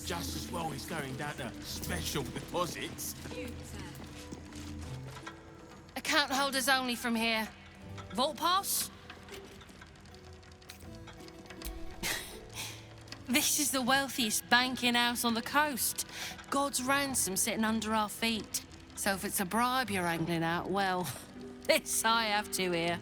just as well as going down to special deposits. Account holders only from here. Vault pass? This is the wealthiest banking house on the coast. God's ransom sitting under our feet. So if it's a bribe you're angling out, well, this I have to hear.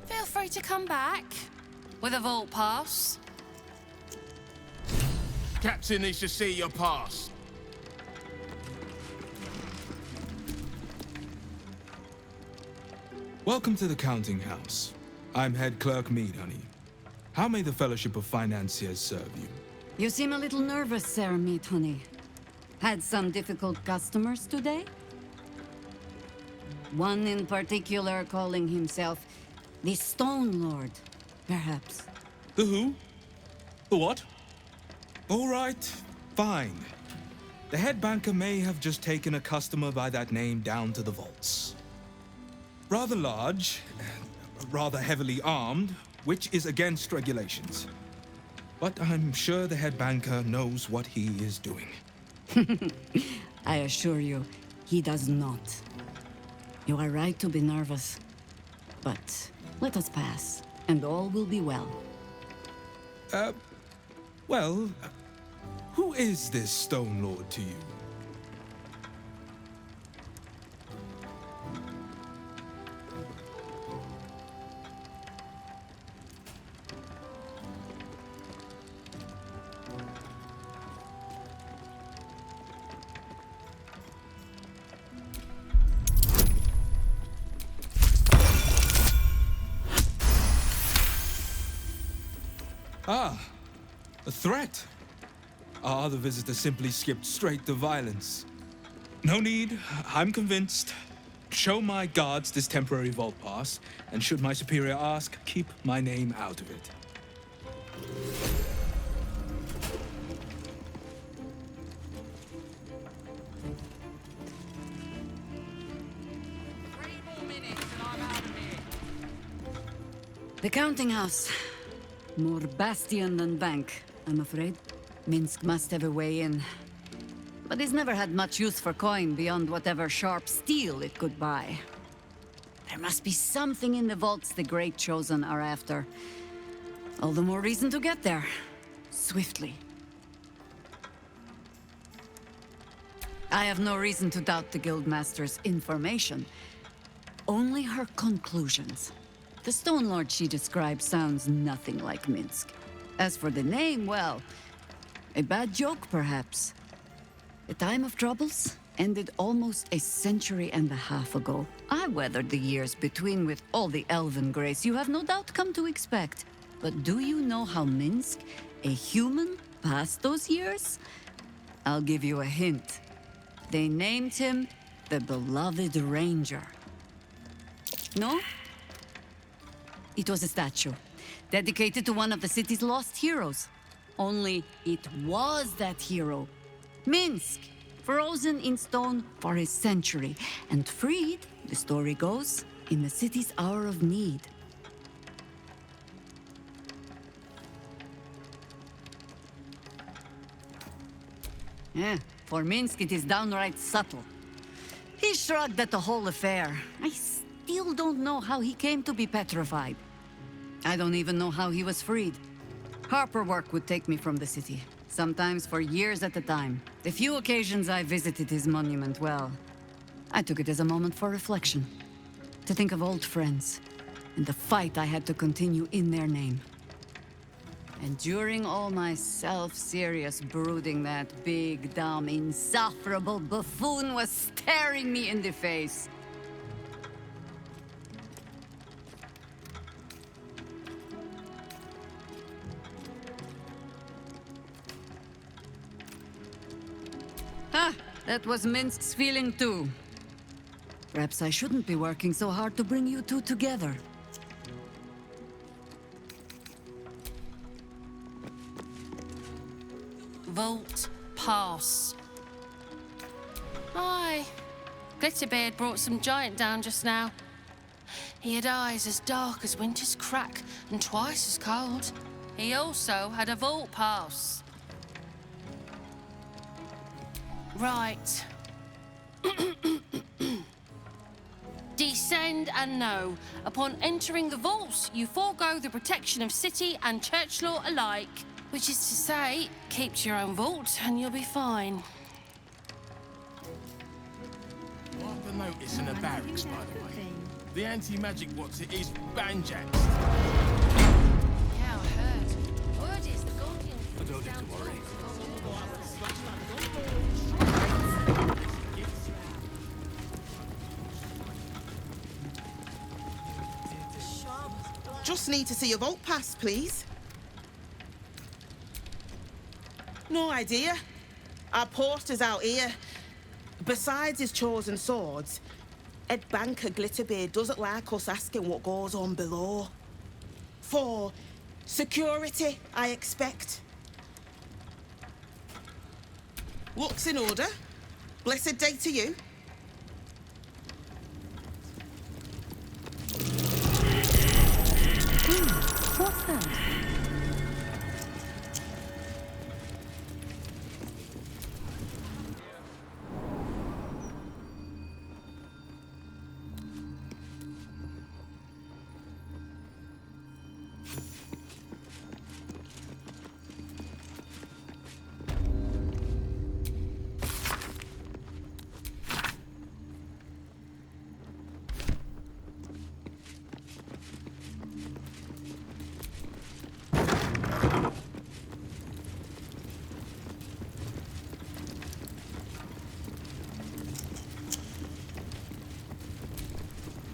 Feel free to come back with a vault pass. Captain needs to see your pass. Welcome to the counting house. I'm head clerk Mead, honey. How may the Fellowship of Financiers serve you? You seem a little nervous, Sir Meat Honey. Had some difficult customers today? One in particular calling himself the Stone Lord, perhaps. The who? The what? All right, fine. The head banker may have just taken a customer by that name down to the vaults. Rather large, rather heavily armed, which is against regulations. But I'm sure the head banker knows what he is doing. I assure you, he does not. You are right to be nervous. But let us pass, and all will be well. Well, who is this Stone Lord to you? Ah, a threat. Our other visitor simply skipped straight to violence. No need, I'm convinced. Show my guards this temporary vault pass, and should my superior ask, keep my name out of it. The counting house. More bastion than bank, I'm afraid. Minsk must have a way in. But he's never had much use for coin beyond whatever sharp steel it could buy. There must be something in the vaults the Great Chosen are after. All the more reason to get there. Swiftly. I have no reason to doubt the Guildmaster's information. Only her conclusions. The Stone Lord she describes sounds nothing like Minsk. As for the name, well, a bad joke, perhaps. The time of troubles ended almost a century and a half ago. I weathered the years between with all the elven grace you have no doubt come to expect. But do you know how Minsk, a human, passed those years? I'll give you a hint. They named him the Beloved Ranger. No? It was a statue, dedicated to one of the city's lost heroes. Only it was that hero, Minsk, frozen in stone for a century, and freed, the story goes, in the city's hour of need. For Minsk it is downright subtle. He shrugged at the whole affair. I still don't know how he came to be petrified. I don't even know how he was freed. Harper work would take me from the city, sometimes for years at a time. The few occasions I visited his monument, well, I took it as a moment for reflection. To think of old friends, and the fight I had to continue in their name. And during all my self-serious brooding, that big, dumb, insufferable buffoon was staring me in the face. That was Minsk's feeling too. Perhaps I shouldn't be working so hard to bring you two together. Vault pass. Aye. Glitterbeard brought some giant down just now. He had eyes as dark as winter's crack and twice as cold. He also had a vault pass. Right. Descend and know. Upon entering the vaults, you forego the protection of city and church law alike. Which is to say, keep to your own vault and you'll be fine. Mark the notice in the barracks, by the way. The anti-magic what's it is banjaxed. Yeah, I heard. Word is the Guardian... I don't need to worry. Just need to see your vault pass, please. No idea. Our porter's out here. Besides his chosen swords, Head Banker Glitterbeard doesn't like us asking what goes on below. For security, I expect. Looks in order. Blessed day to you. What's that?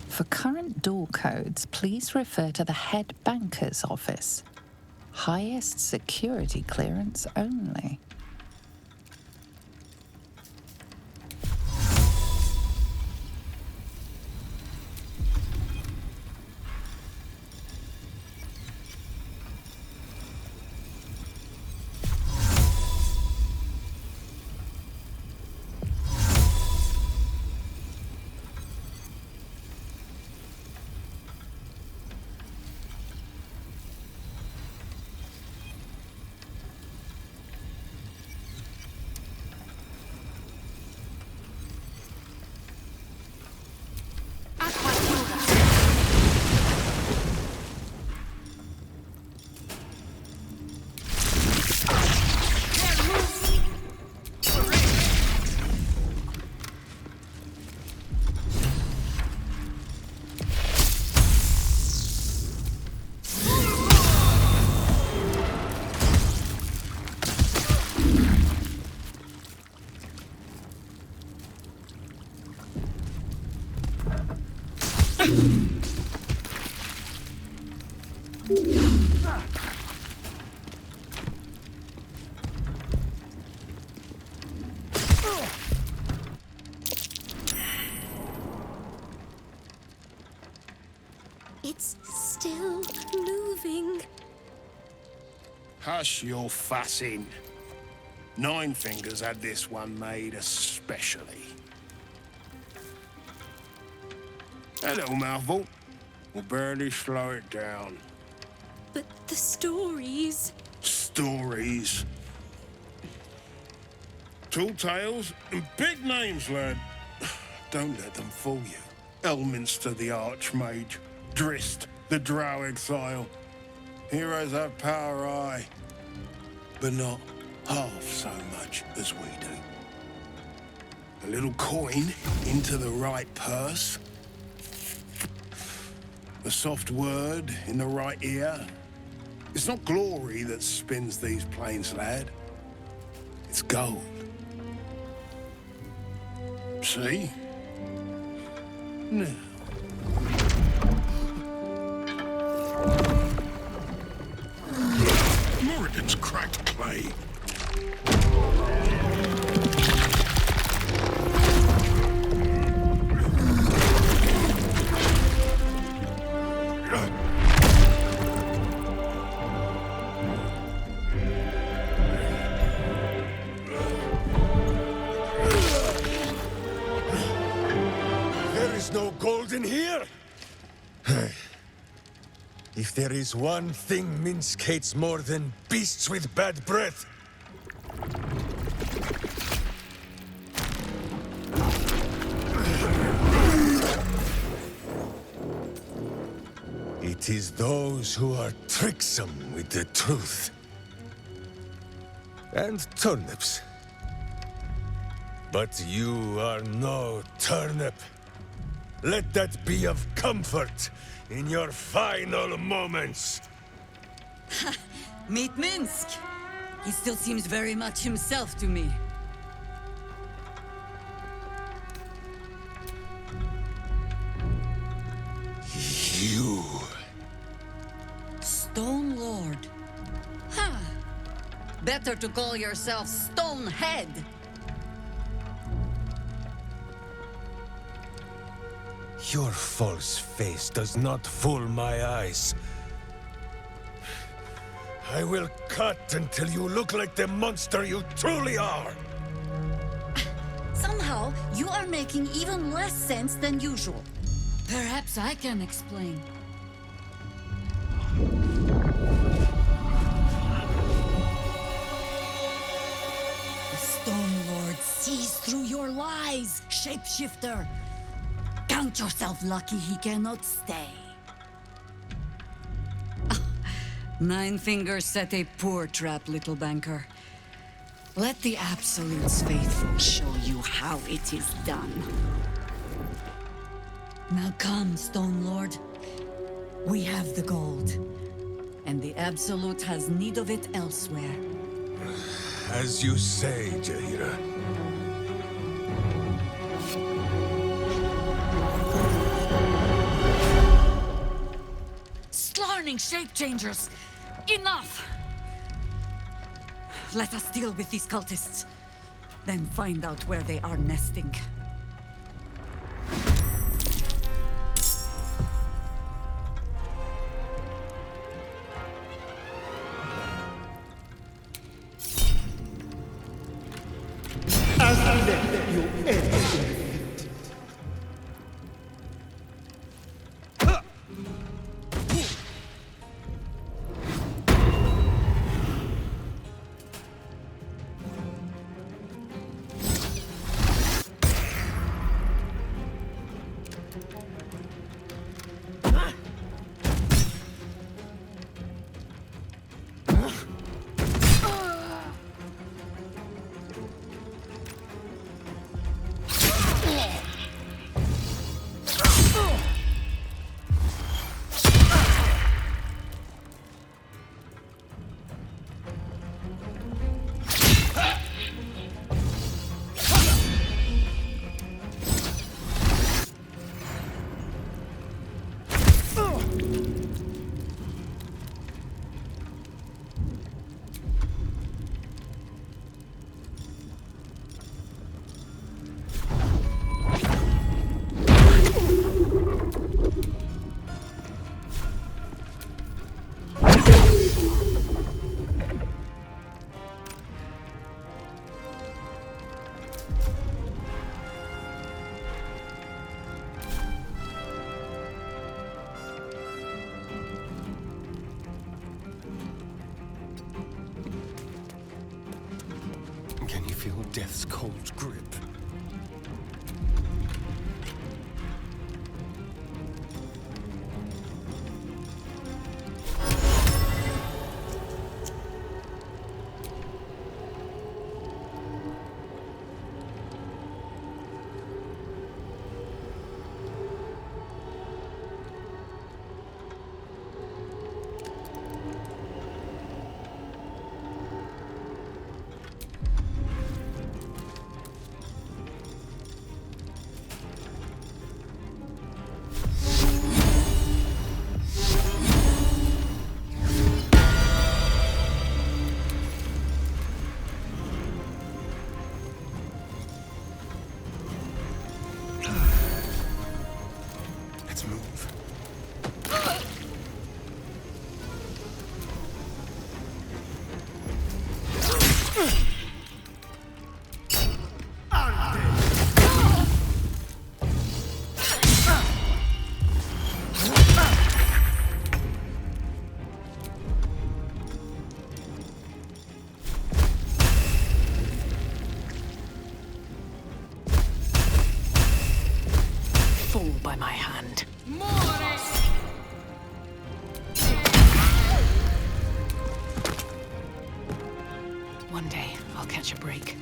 For current door codes, please refer to the head banker's office. Highest security clearance only. It's still moving. Hush your fussing. Nine Fingers had this one made especially. A little mouthful will barely slow it down. But the stories... Stories. Tall tales and big names, lad. Don't let them fool you. Elminster the Archmage, Drist the Drow Exile. Heroes have power, aye, but not half so much as we do. A little coin into the right purse. A soft word in the right ear. It's not glory that spins these plains, lad. It's gold. See? Now. Morrigan's cracked clay. There is no gold in here. If there is one thing Minsk hates more than beasts with bad breath, it is those who are tricksome with the truth. And turnips. But you are no turnip. Let that be of comfort in your final moments. Meet Minsk. He still seems very much himself to me. You. Stone Lord. Huh. Better to call yourself Stonehead. Your false face does not fool my eyes. I will cut until you look like the monster you truly are. Somehow, you are making even less sense than usual. Perhaps I can explain. The Stone Lord sees through your lies, shapeshifter. Count yourself lucky he cannot stay. Nine Fingers set a poor trap, little banker. Let the Absolute's faithful show you how it is done. Now come, Stone Lord. We have the gold, and the Absolute has need of it elsewhere. As you say, Jaheira. Slarning shape-changers! Enough! Let us deal with these cultists, then find out where they are nesting. Can you feel death's cold grip? my hand. One day, I'll catch a break.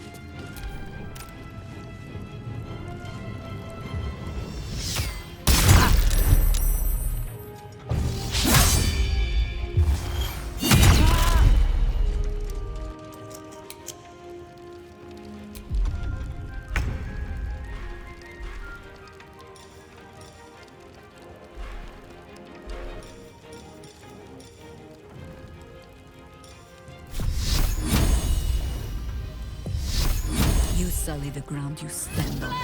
You sully the ground you stand on.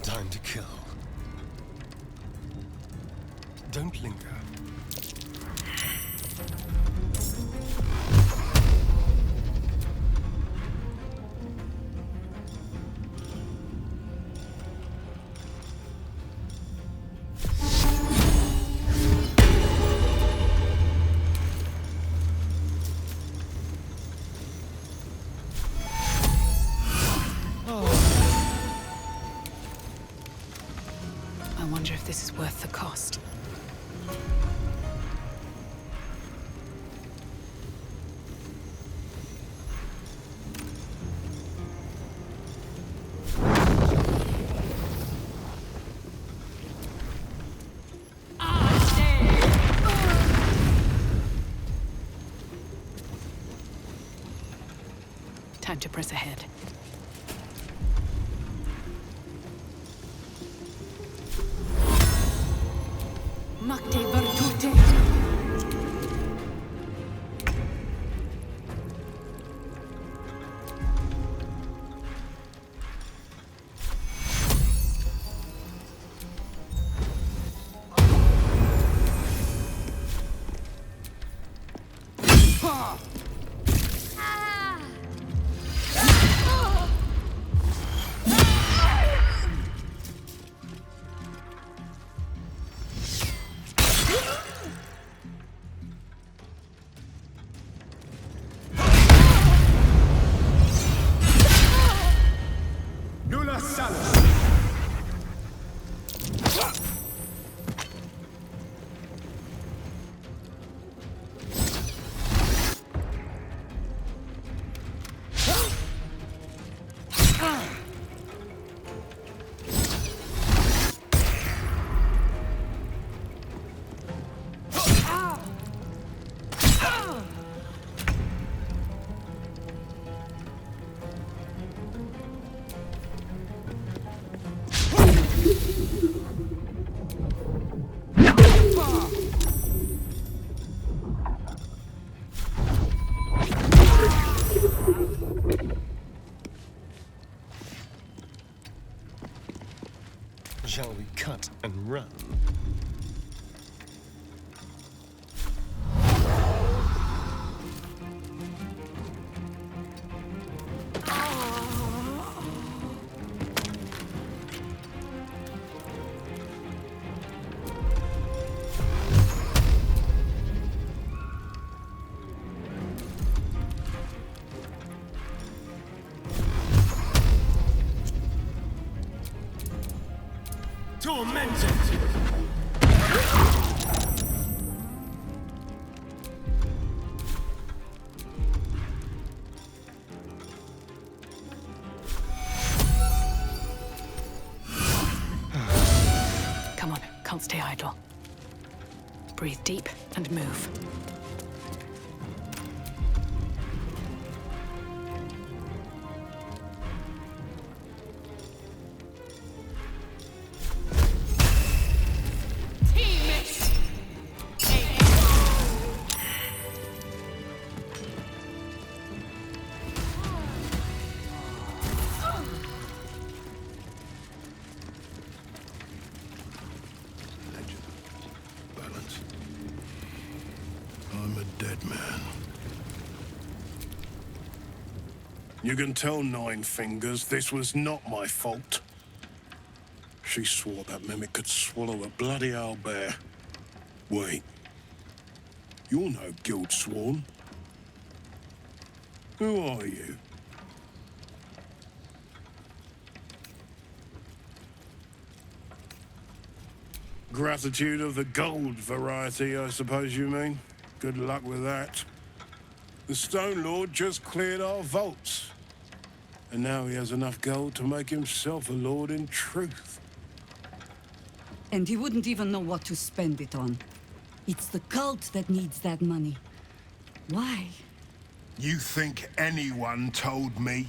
Time to kill. Don't linger. I wonder if this is worth the cost. Time to press ahead. Makte Virtute. tormented! Come on, can't stay idle. Breathe deep and move. I'm a dead man. You can tell Nine Fingers this was not my fault. She swore that mimic could swallow a bloody owlbear. Wait. You're no guild sworn. Who are you? Gratitude of the gold variety, I suppose you mean? Good luck with that. The Stone Lord just cleared our vaults. And now he has enough gold to make himself a lord in truth. And he wouldn't even know what to spend it on. It's the cult that needs that money. Why? You think anyone told me?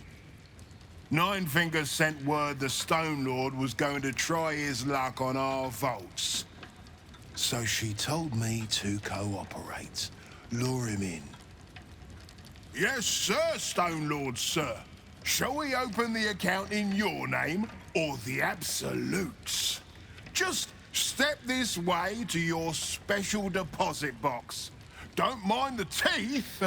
Nine Fingers sent word the Stone Lord was going to try his luck on our vaults. So she told me to cooperate. Lure him in. Yes, sir, Stone Lord, sir. Shall we open the account in your name or the Absolute's? Just step this way to your special deposit box. Don't mind the teeth.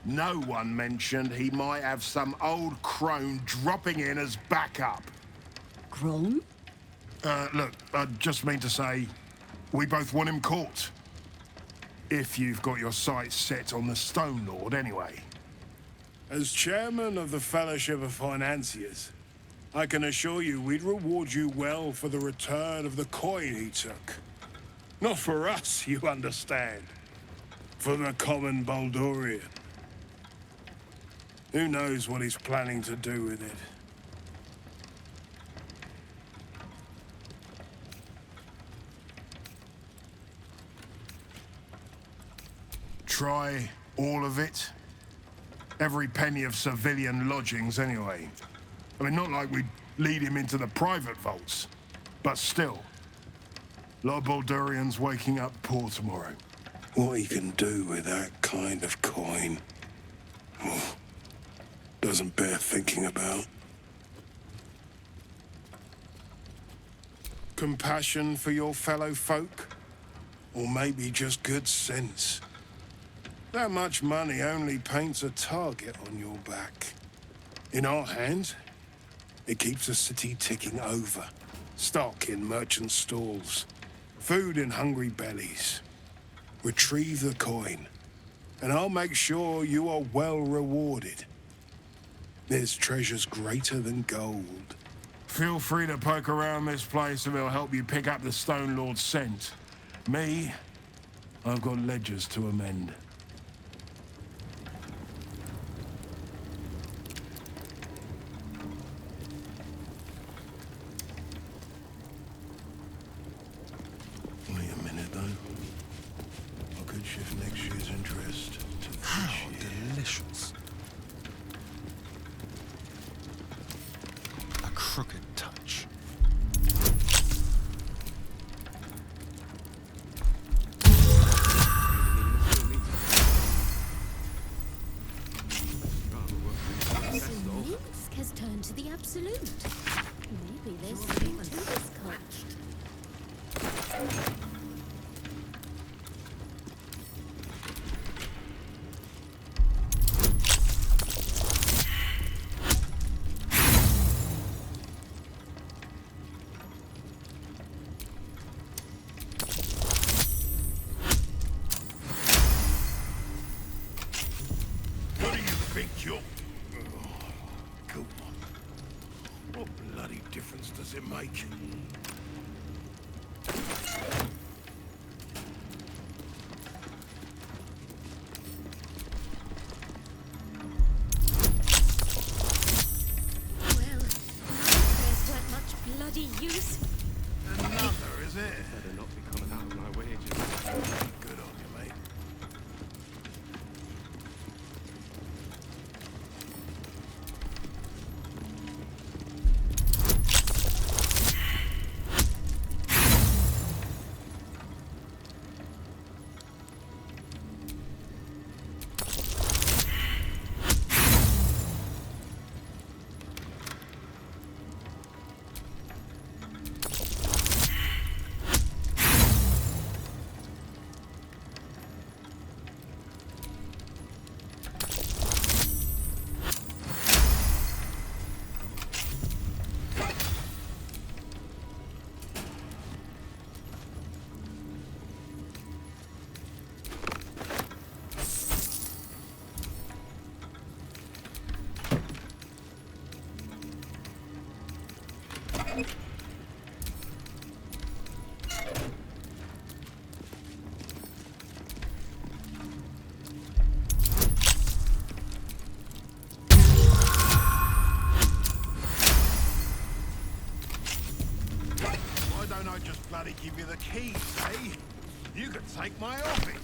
No one mentioned he might have some old crone dropping in as backup. Crone? Look, I just mean to say, we both want him caught. If you've got your sights set on the Stone Lord, anyway. As chairman of the Fellowship of Financiers, I can assure you we'd reward you well for the return of the coin he took. Not for us, you understand. For the common Baldurian. Who knows what he's planning to do with it? Try all of it? Every penny of civilian lodgings, anyway. I mean, not like we'd lead him into the private vaults, but still. A lot of Baldurians waking up poor tomorrow. What he can do with that kind of coin... oh, doesn't bear thinking about. Compassion for your fellow folk? Or maybe just good sense? That much money only paints a target on your back. In our hands, it keeps the city ticking over. Stock in merchant stalls. Food in hungry bellies. Retrieve the coin, and I'll make sure you are well rewarded. There's treasures greater than gold. Feel free to poke around this place and it'll help you pick up the Stone Lord's scent. Me, I've got ledgers to amend. Wait a minute, though. I could shift next year's interest to this How year. delicious. A crooked touch. So Minsk has turned to the Absolute. Maybe there's something to this cult. keys, eh? You could take my office.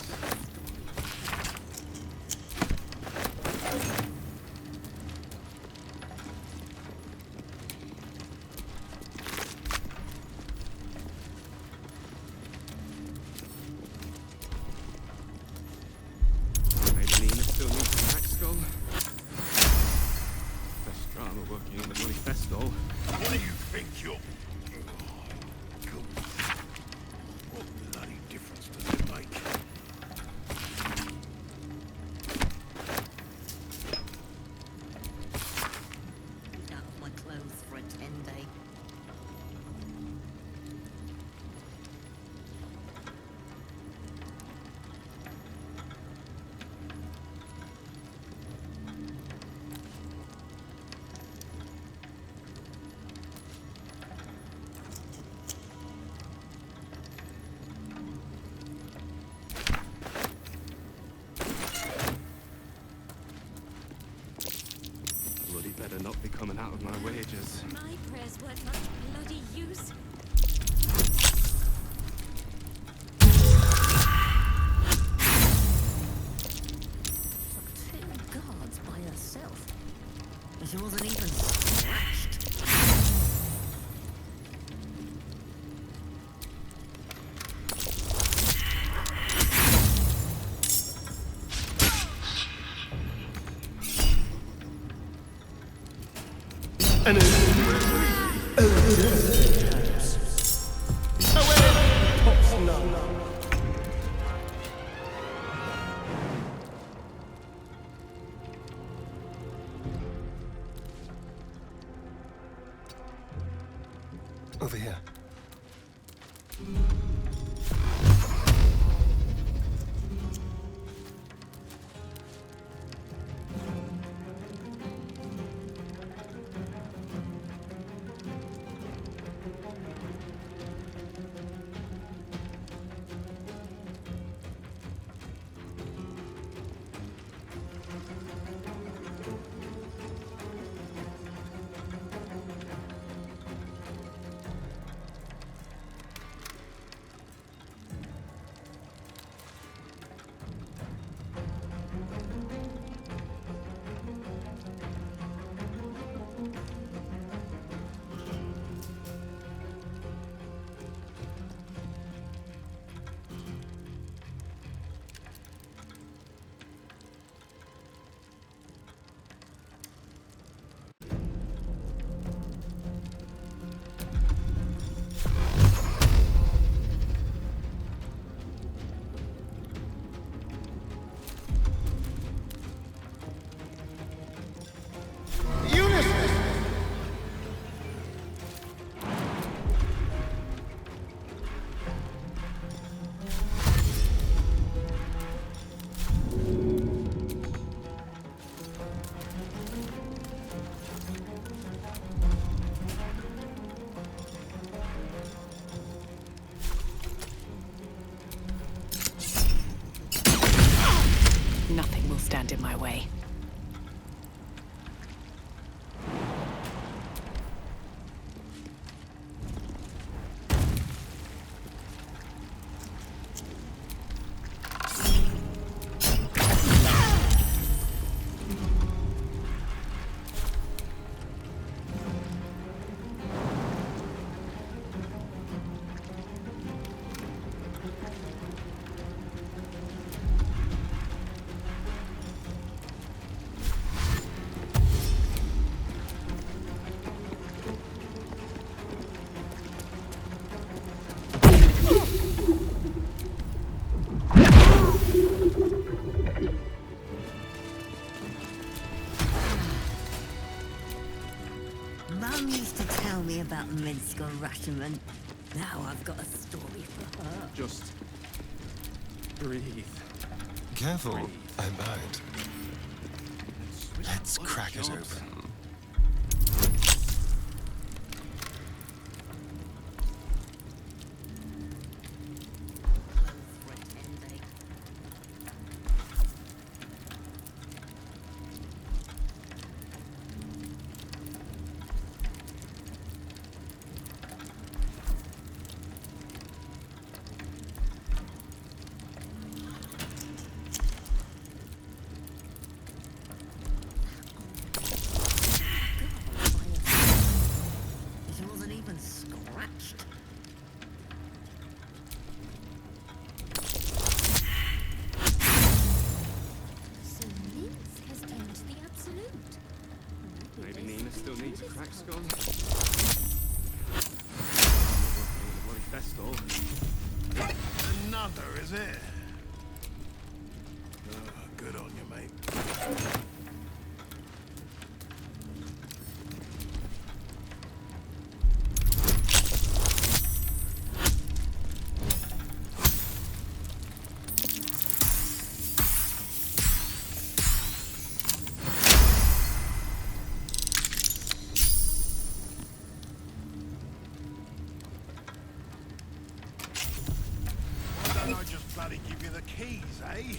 Maybe Nina still needs a crack skull. Best drama working in the bloody festival. What do you think you're... What bloody difference does it make? Out of my clothes for a 10-day. Bloody better not be coming out of my wages. My prayers weren't much bloody use. Took 2 guards by herself. And she wasn't even scratched. Over here. Nothing will stand in my way. Mum used to tell me about Minsker Ratterman. Now I've got a story for her. Just breathe. Careful, I might. Let's crack it open. For a 10-day. Baldur, is it? Oh, good on you, mate. I just bloody give you the keys, eh?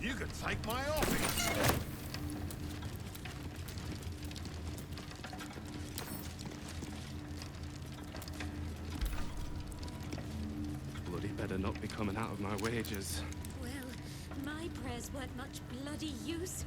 You could take my office. Bloody better not be coming out of my wages. Well, my prayers weren't much bloody use.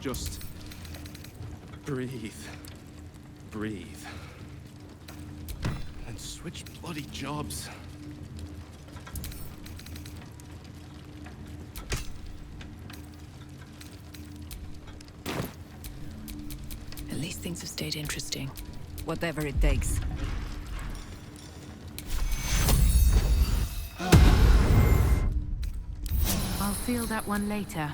Just breathe. Breathe. And switch bloody jobs. At least things have stayed interesting. Whatever it takes. I'll feel that one later.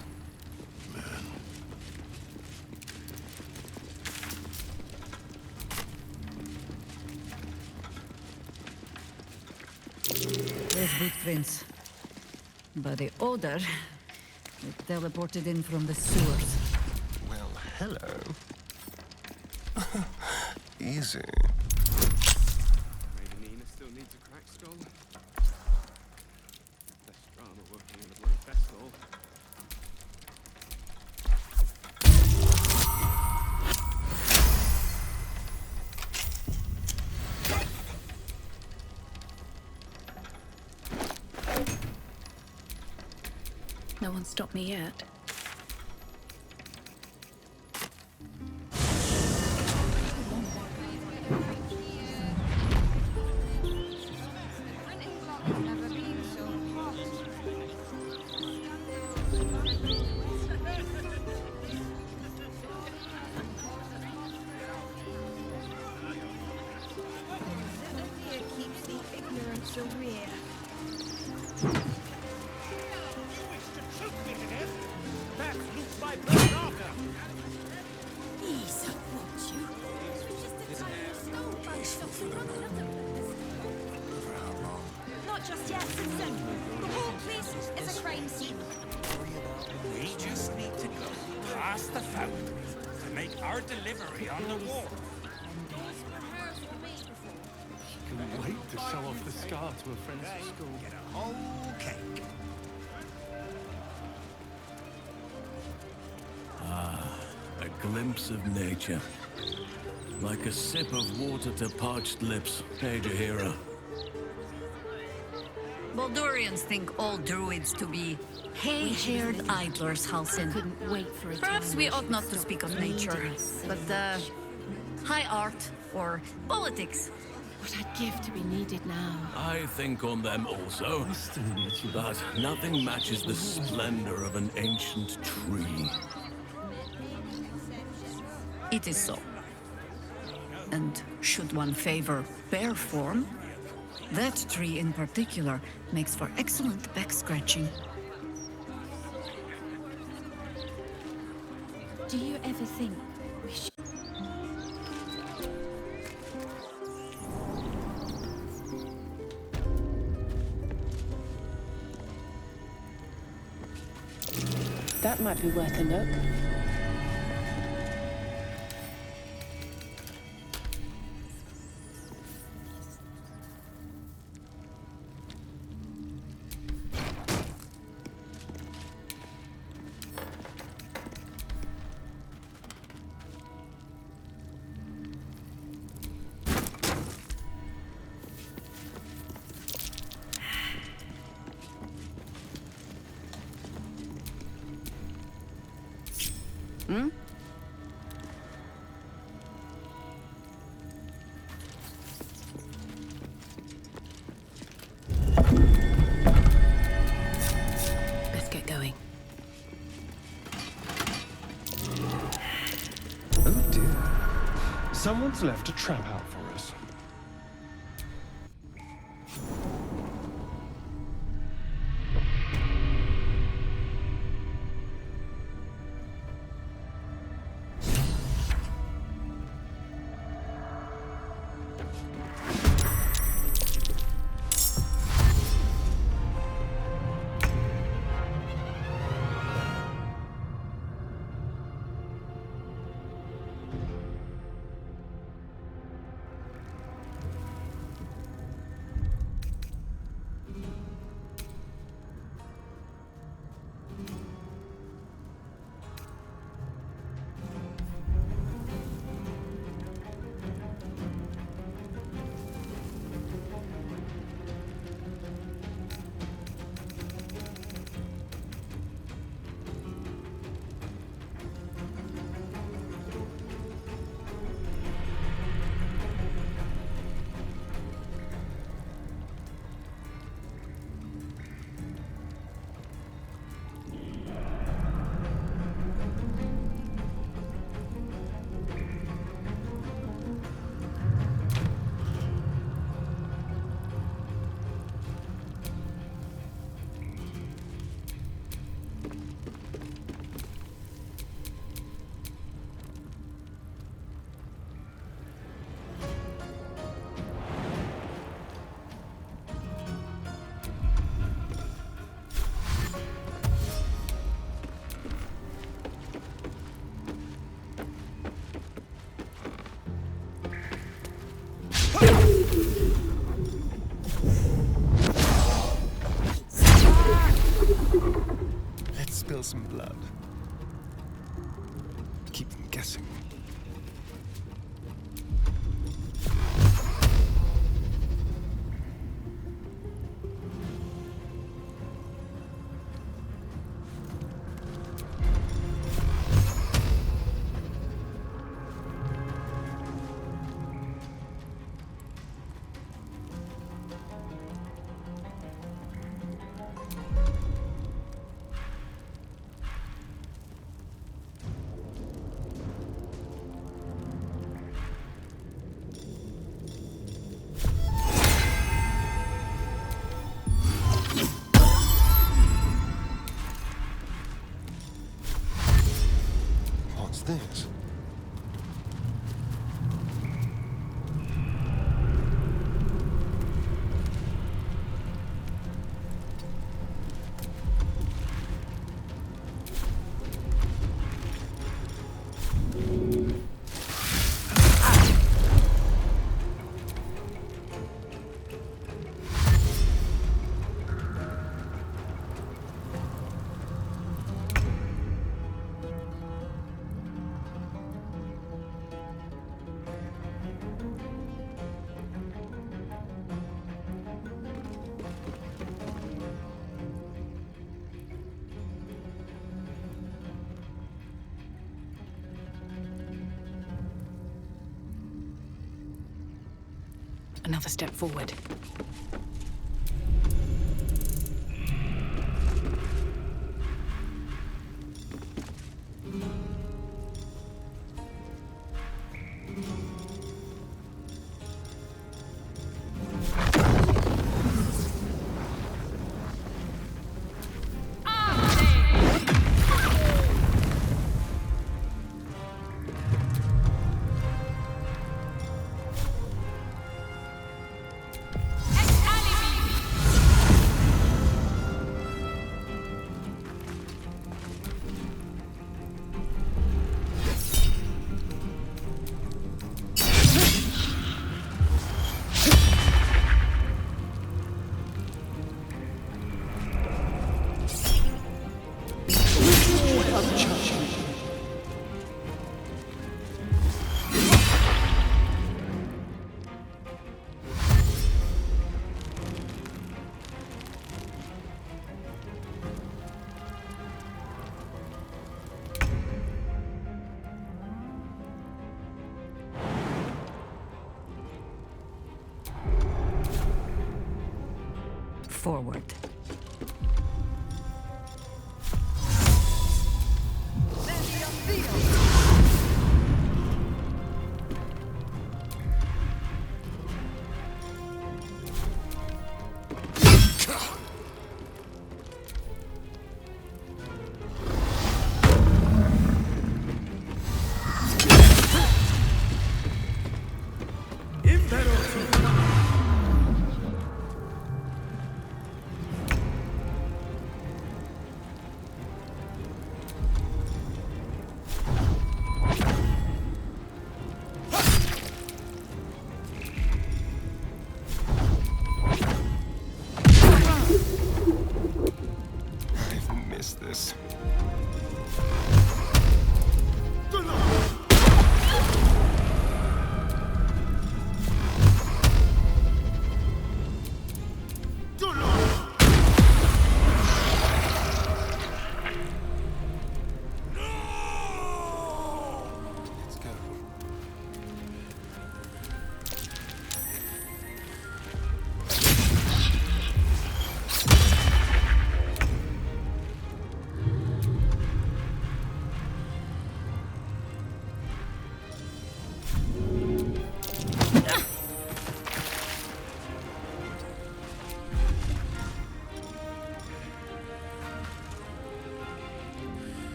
There's footprints. But the odor, it teleported in from the sewers. Well, hello. Easy. Maybe Nina still needs a cracked skull. Less drama working in the bloody festival. No one stopped me yet. Keeps the ignorance a rear. Ease up, won't you? Just a tiny stone bunch of Not just yet, citizen. The whole place is a crime scene. We just need to go past the foundry to make our delivery on the wall. Couldn't wait to show off the scar to a friend's school. Get a whole cake. A glimpse of nature. Like a sip of water to parched lips. Hey, Jahira. Baldurians think all druids to be hay-haired idlers, Halsin. Couldn't wait for it. Perhaps we ought not to speak of nature, but high art or politics. What I'd give to be needed now. I think on them also. But nothing matches the splendor of an ancient tree. It is so. And should one favor bear form, that tree in particular makes for excellent back-scratching. Do you ever think we should... That might be worth a look. Hmm? Let's get going. Oh dear. Someone's left a trap out for us. Let's spill some blood. Keep them guessing. What's this? Another step forward. Excalibur! forward. This.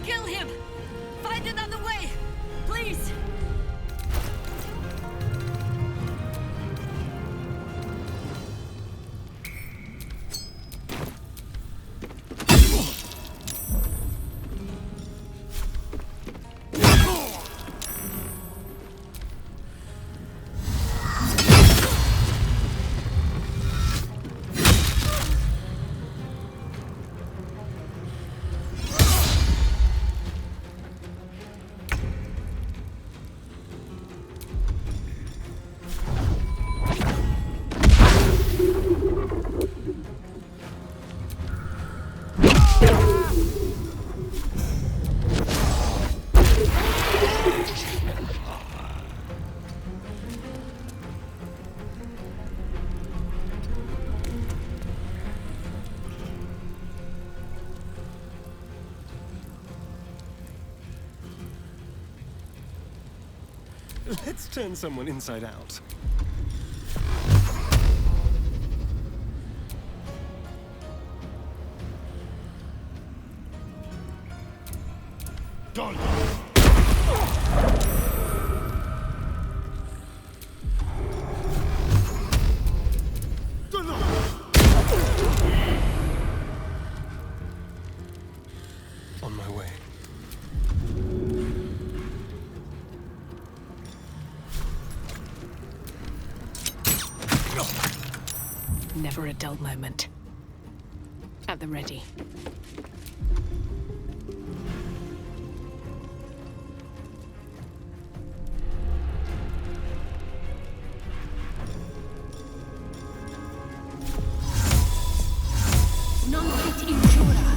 Kill him! Find another way! Please! Let's turn someone inside out. Done. On my way. Never a dull moment. At the ready. Non fit injura.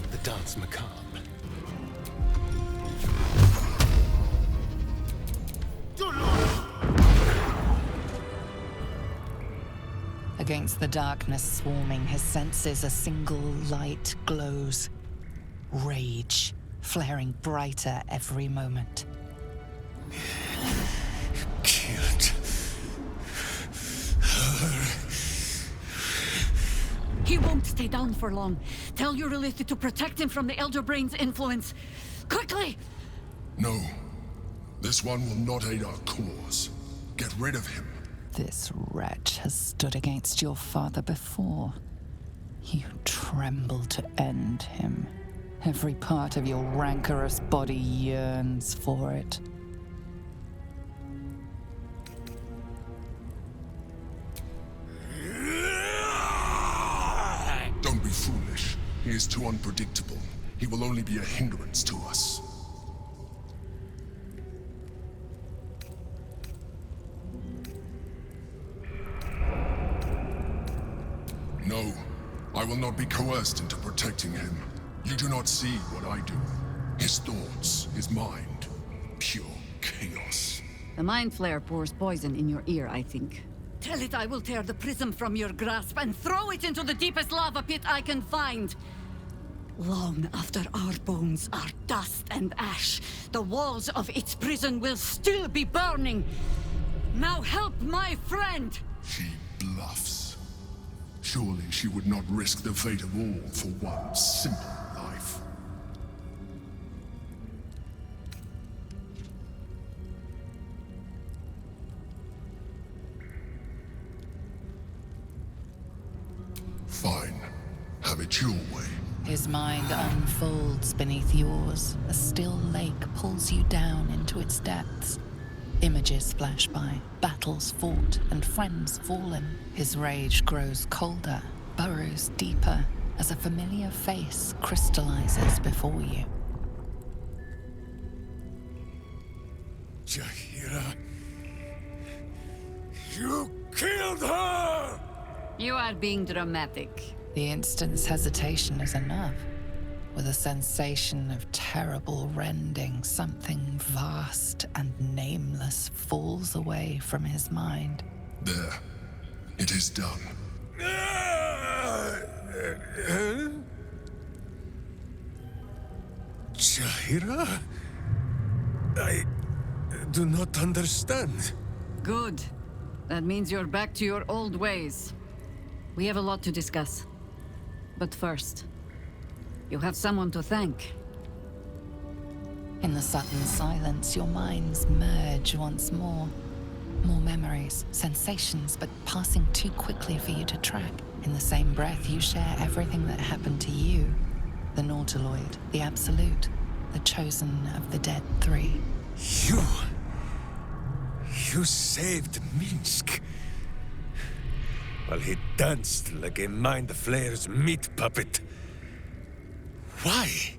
The dance macabre. Against the darkness swarming his senses, a single light glows. Rage, flaring brighter every moment. Killed her. He won't stay down for long. Tell Eurylithi to protect him from the Elder Brain's influence. Quickly! No. This one will not aid our cause. Get rid of him. This wretch has stood against your father before. You tremble to end him. Every part of your rancorous body yearns for it. Don't be foolish. He is too unpredictable. He will only be a hindrance to us. No, I will not be coerced into protecting him. You do not see what I do. His thoughts, his mind, pure chaos. The Mind Flare pours poison in your ear, I think. Tell it I will tear the prism from your grasp and throw it into the deepest lava pit I can find. Long after our bones are dust and ash, the walls of its prison will still be burning. Now help my friend! She bluffs. Surely she would not risk the fate of all for one simple life. Fine. Have it your way. His mind unfolds beneath yours. A still lake pulls you down into its depths. Images flash by, battles fought, and friends fallen. His rage grows colder, burrows deeper, as a familiar face crystallizes before you. Jaheira, you killed her! You are being dramatic. The instant's hesitation is enough. With a sensation of terrible rending, something vast and nameless falls away from his mind. There. It is done. Jaheira? I do not understand. Good. That means you're back to your old ways. We have a lot to discuss. But first, you have someone to thank. In the sudden silence, your minds merge once more. More memories, sensations, but passing too quickly for you to track. In the same breath, you share everything that happened to you. The Nautiloid, the Absolute, the chosen of the dead three. You saved Minsk. While he danced like a Mind Flayer's meat puppet. Why?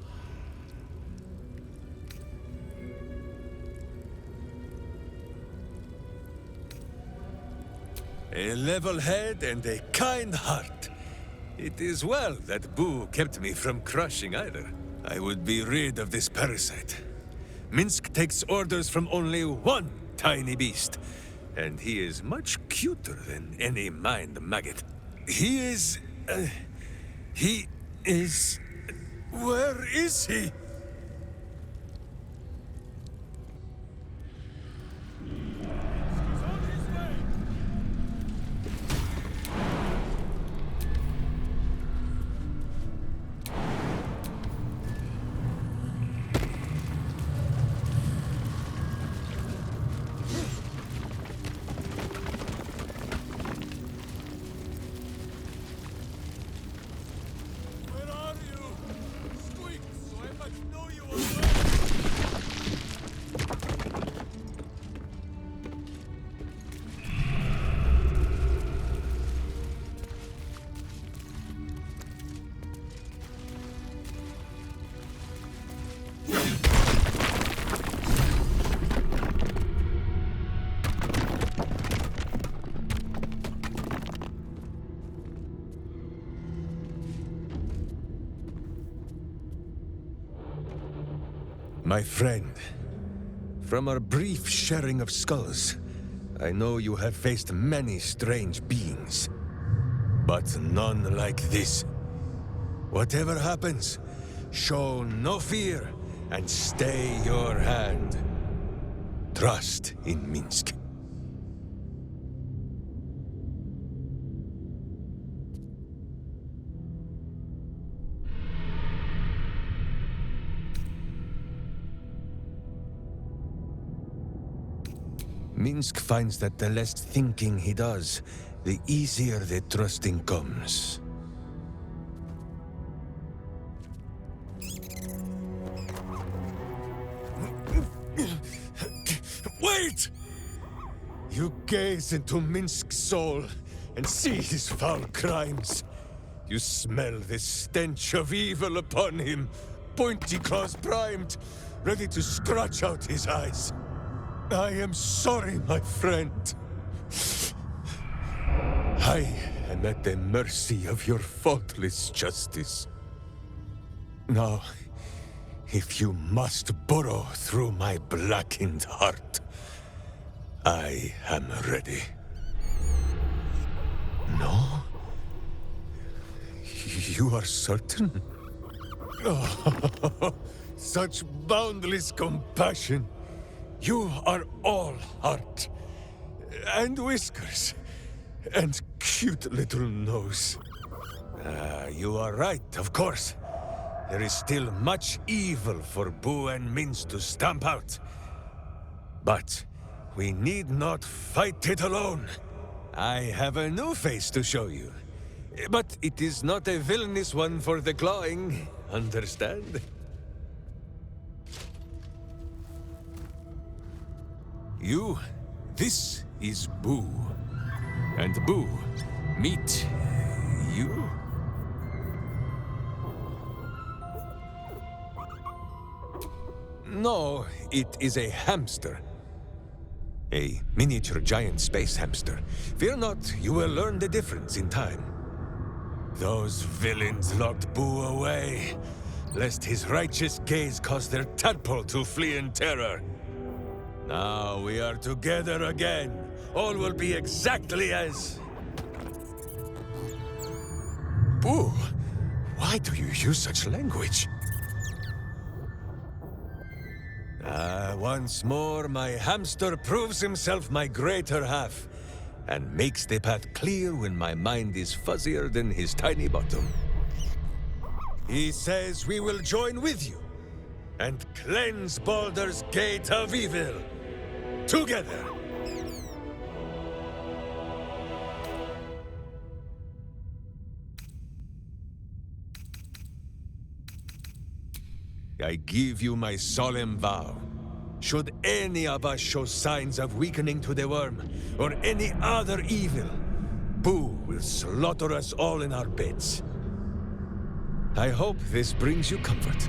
A level head and a kind heart. It is well that Boo kept me from crushing either. I would be rid of this parasite. Minsk takes orders from only one tiny beast, and he is much cuter than any mind maggot. He is... Where is he? My friend, from our brief sharing of skulls, I know you have faced many strange beings, but none like this. Whatever happens, show no fear and stay your hand. Trust in Minsk. Minsk finds that the less thinking he does, the easier the trusting comes. Wait! You gaze into Minsk's soul and see his foul crimes. You smell the stench of evil upon him, pointy claws primed, ready to scratch out his eyes. I am sorry, my friend. I am at the mercy of your faultless justice. Now, if you must burrow through my blackened heart, I am ready. No? You are certain? Oh, such boundless compassion. You are all heart, and whiskers, and cute little nose. You are right, of course. There is still much evil for Boo and Minsk to stamp out. But we need not fight it alone. I have a new face to show you. But it is not a villainous one for the clawing, understand? This is Boo. And Boo, meet you? No, it is a hamster. A miniature giant space hamster. Fear not, you will learn the difference in time. Those villains locked Boo away, lest his righteous gaze cause their tadpole to flee in terror. Now we are together again. All will be exactly as... Boo, why do you use such language? Once more, my hamster proves himself my greater half, and makes the path clear when my mind is fuzzier than his tiny bottom. He says we will join with you, and cleanse Baldur's gate of evil. Together! I give you my solemn vow. Should any of us show signs of weakening to the worm, or any other evil, Boo will slaughter us all in our beds. I hope this brings you comfort.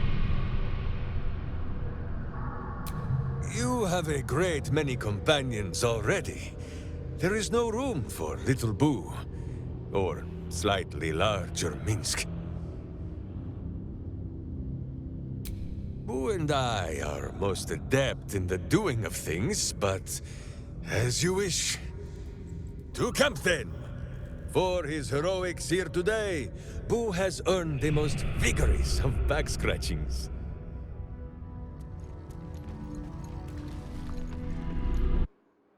You have a great many companions already. There is no room for little Boo, or slightly larger Minsk. Boo and I are most adept in the doing of things, but as you wish. To camp then! For his heroics here today, Boo has earned the most vigorous of back scratchings.